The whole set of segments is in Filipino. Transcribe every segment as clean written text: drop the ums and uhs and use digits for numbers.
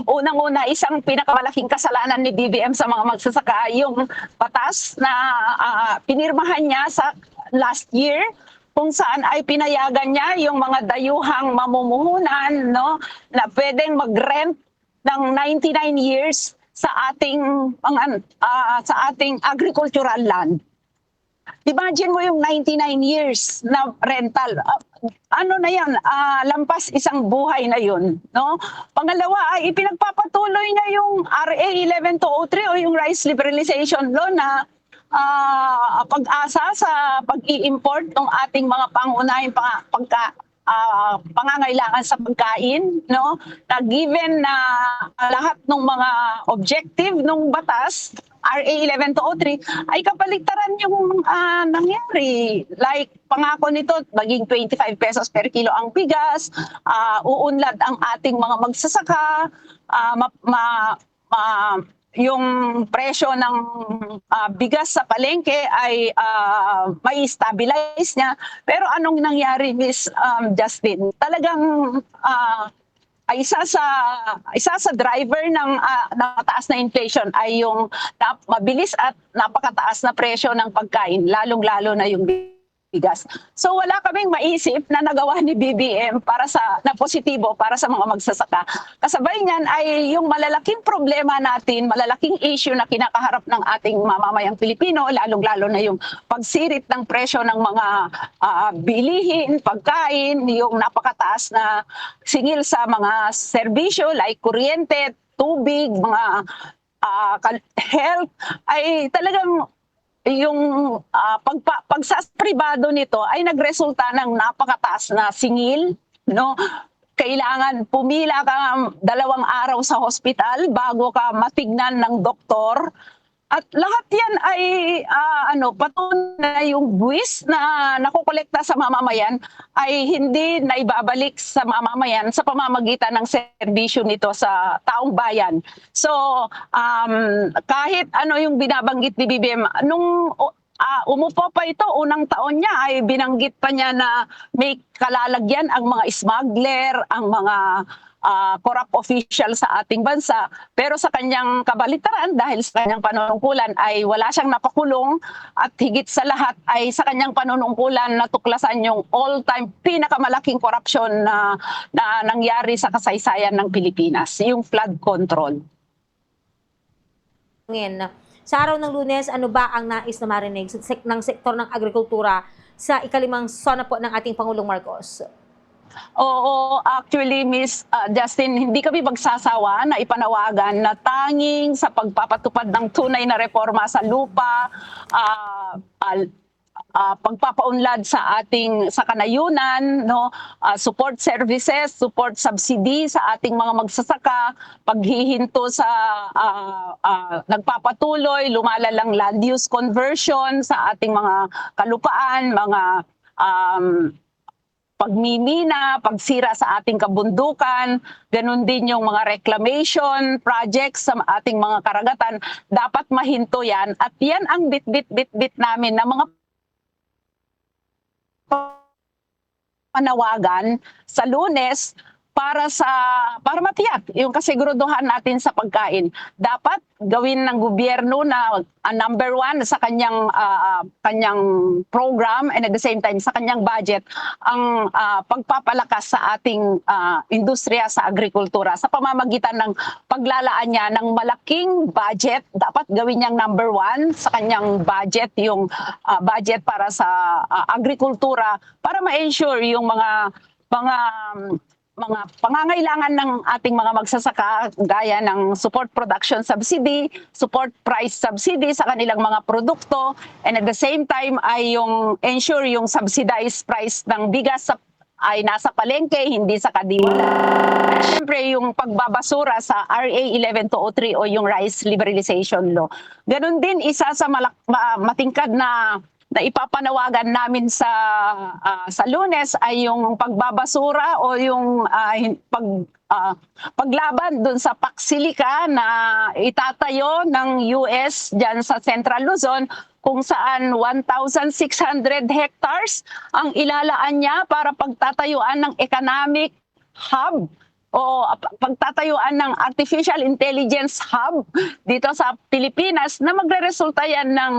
Unang-una, isang pinakamalaking kasalanan ni BBM sa mga magsasaka yung batas na pinirmahan niya sa last year kung saan ay pinayagan niya yung mga dayuhang mamumuhunan, no, na pwedeng mag-rent ng 99 years sa ating sa ating agricultural land. Imagine mo yung 99 years na rental. Ano na yan, lampas isang buhay na yun. No? Pangalawa ay ipinagpapatuloy niya yung RA 11203 o yung rice liberalization law na pag-asa sa pag-i-import ng ating mga pangunahing pangangailangan sa pagkain, no, na given na lahat ng mga objective ng batas RA 11203 ay kabaligtaran yung nangyari. Like pangako nito maging 25 pesos per kilo ang bigas, uunlad ang ating mga magsasaka, yung presyo ng bigas sa palengke ay may stabilize niya. Pero anong nangyari, Miss Justin? Talagang ay isa sa driver ng mataas na inflation ay yung mabilis at napakataas na presyo ng pagkain, lalong-lalo na yung bigas. So wala kaming maisip na nagawa ni BBM na positibo para sa mga magsasaka. Kasabay niyan ay yung malalaking problema natin, malalaking issue na kinakaharap ng ating mamamayang Pilipino, lalong-lalo na yung pagsirit ng presyo ng mga bilihin, pagkain, yung napakataas na singil sa mga serbisyo like kuryente, tubig, mga health, ay talagang yung pagsaspribado nito ay nagresulta ng napakataas na singil, no? Kailangan pumila ka 2 araw sa hospital bago ka matignan ng doktor. At lahat yan ay patunay yung buwis na nakokolekta sa mamamayan ay hindi na ibabalik sa mamamayan sa pamamagitan ng serbisyo nito sa taong bayan. So kahit ano yung binabanggit ni BBM, nung umupo pa ito, unang taon niya ay binanggit pa niya na may kalalagyan ang mga smuggler, ang mga corrupt official sa ating bansa. Pero sa kanyang kabaligtaran, dahil sa kanyang panunungkulan ay wala siyang napakulong, at higit sa lahat ay sa kanyang panunungkulan natuklasan yung all-time pinakamalaking korupsyon na nangyari sa kasaysayan ng Pilipinas, yung flood control. Sa araw ng Lunes, ano ba ang nais na marinig ng sektor ng agrikultura sa ika-5 SONA po ng ating Pangulong Marcos? Oo, actually, Miss Justin, hindi kami magsasawa na ipanawagan na tanging sa pagpapatupad ng tunay na reforma sa lupa, pagpapaunlad sa kanayunan, no, support services, support subsidy sa ating mga magsasaka, paghihinto sa nagpapatuloy, lumalalang land use conversion sa ating mga kalupaan, mga pagmimina, pagsira sa ating kabundukan, ganun din yung mga reclamation projects sa ating mga karagatan, dapat mahinto yan. At yan ang bit namin na mga panawagan sa Lunes para matiyak yung kasiguruduhan natin sa pagkain. Dapat gawin ng gobyerno na number 1 sa kanyang program, and at the same time sa kanyang budget ang pagpapalakas sa ating industriya sa agrikultura sa pamamagitan ng paglalaan niya ng malaking budget. Dapat gawin niyang number 1 sa kanyang budget yung budget para sa agrikultura para ma-ensure yung mga pangangailangan ng ating mga magsasaka gaya ng support production subsidy, support price subsidy sa kanilang mga produkto, and at the same time ay yung ensure yung subsidized price ng bigas ay nasa palengke, hindi sa kadimula. Siyempre yung pagbabasura sa RA 11203 o yung rice liberalization law. Ganon din isa sa matingkad na ipapanawagan namin sa Lunes ay yung pagbabasura o yung paglaban dun sa Paxilica na itatayo ng US dyan sa Central Luzon, kung saan 1,600 hectares ang ilalaan niya para pagtatayuan ng economic hub o pagtatayuan ng artificial intelligence hub dito sa Pilipinas na magreresulta yan ng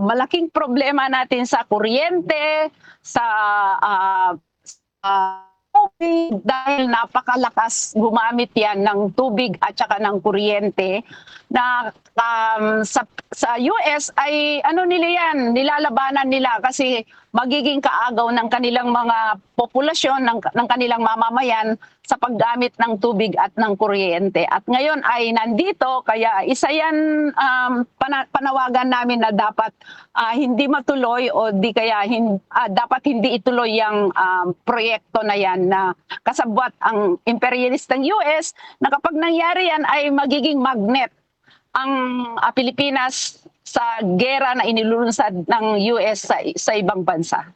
malaking problema natin sa kuryente, sa tubig, dahil napakalakas gumamit yan ng tubig at saka ng kuryente na sa US ay ano nila yan, nilalabanan nila kasi magiging kaagaw ng kanilang mga populasyon, ng kanilang mamamayan sa paggamit ng tubig at ng kuryente. At ngayon ay nandito, kaya isa yan panawagan namin na dapat hindi matuloy o di kaya dapat hindi ituloy yung proyekto na yan na kasabwat ang imperialistang US na kapag nangyari yan ay magiging magnet ang Pilipinas sa gera na inilulunsad ng US sa ibang bansa.